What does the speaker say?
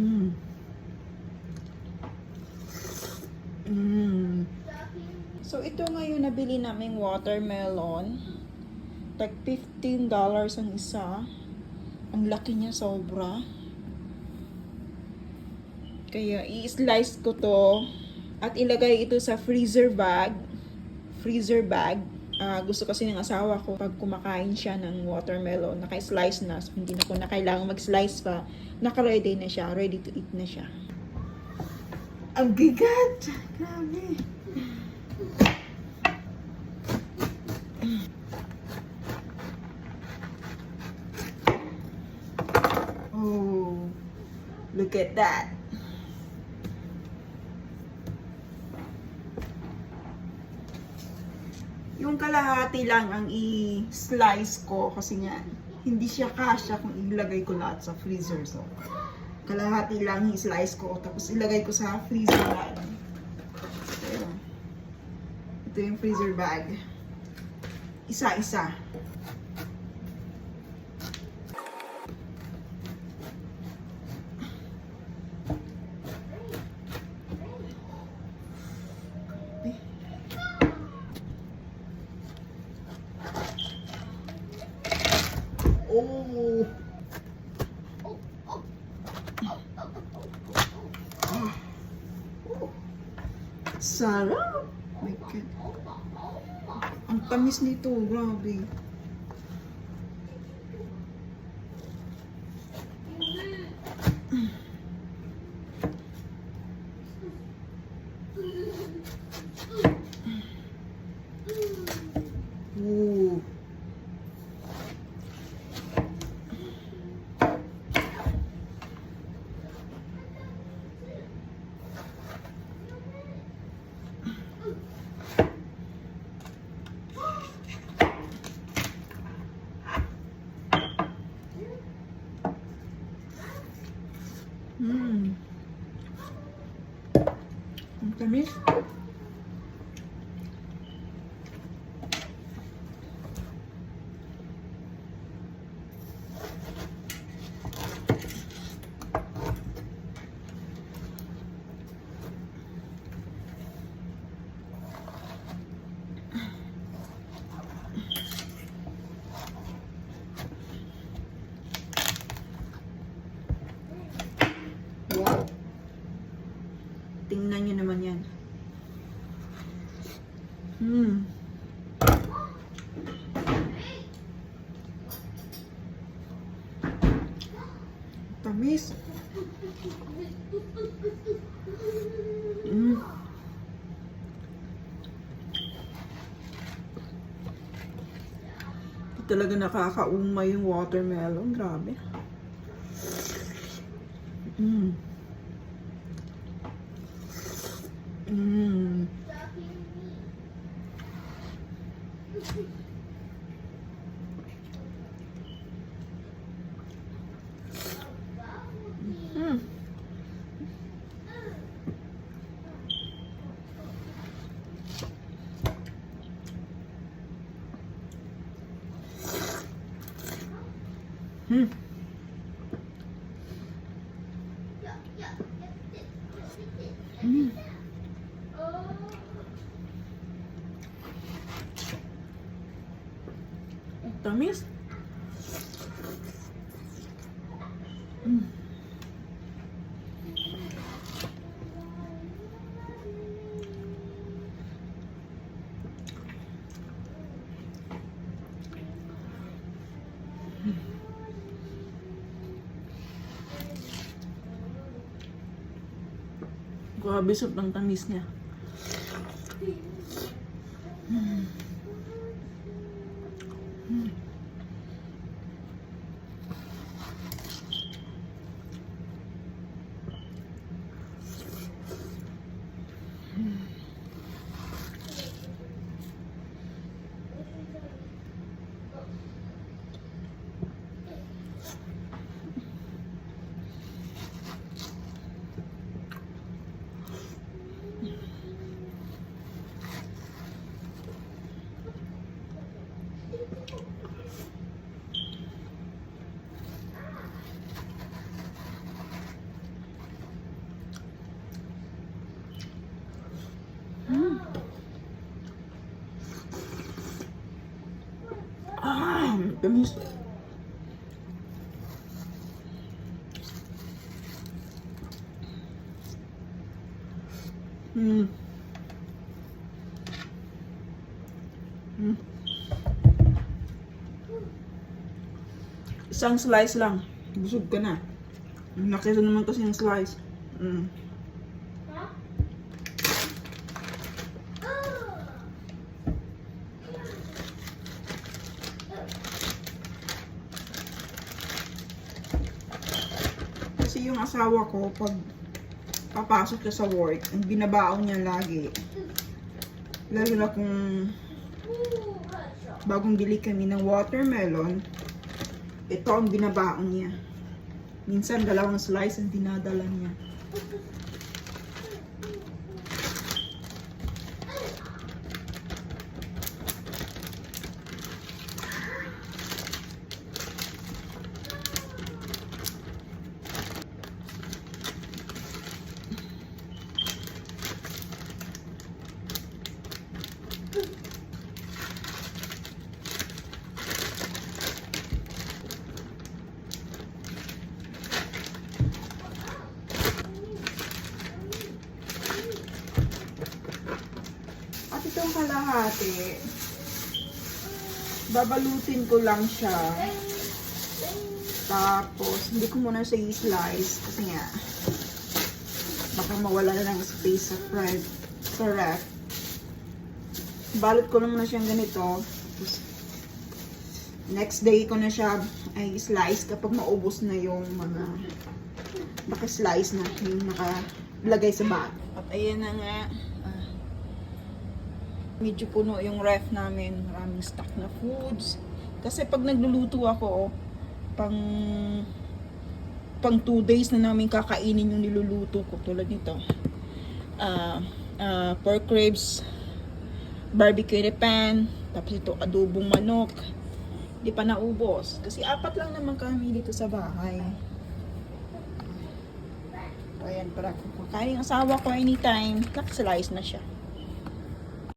Mm. Mm. So, ito ngayon nabili naming watermelon. Like $15 ang isa. Ang laki niya sobra. Kaya i-slice ko to at ilagay ito sa freezer bag. Freezer bag. Gusto kasi ng asawa ko pag kumakain siya ng watermelon, naka-slice na. So, hindi na ko na kailangan mag-slice pa. Naka-ready na siya. Ready to eat na siya. Ang bigat! Grabe. Oh, look at that. Yung kalahati lang ang i-slice ko kasi nga hindi siya kasya kung ilagay ko lahat sa freezer. So, kalahati lang i-slice ko tapos ilagay ko sa freezer bag. So, ito yung freezer bag. Isa-isa. Oh. Sarap. My God. Ang tamis nito, grabe. Ooh. Mm. Ang tamis. Wow. Tingnan nyo naman yan. Tamis. Talaga nakakaumay yung watermelon. Grabe. Mm. Mm. Mm. Mm. Mm. Tamis. Mm. Grabe, sobrang tamis niya. Mm. Mm. Tamis. Mm. Mm. Isang slice lang. Busog ka na. Nakita naman kasi yung slice. Mm. Kasi yung asawa ko, pag papasok siya sa work, ang binabaon niya lagi. Lalo na kung bagong bili kami ng watermelon, ito ang binabaon niya. Minsan dalawang slice ang dinadala niya. At itong kalahati, babalutin ko lang siya. Tapos, hindi ko muna siya i-slice kasi nga, baka mawala na ng space sa ref. Balot ko lang muna siyang ganito. Tapos, next day ko na siya ay slice kapag maubos na yung mga naka-slice na, yung nakalagay sa bag. At ayan na nga. Medyo puno yung ref namin. Maraming stock na foods. Kasi pag nagluluto ako, pang 2 days na namin kakainin yung niluluto ko. Tulad nito. Pork ribs, barbecue pan, tapos ito adobong manok. Hindi pa naubos. Kasi 4 lang naman kami dito sa bahay. Ayan, para kung kakain ang asawa ko anytime, nakaslice na siya.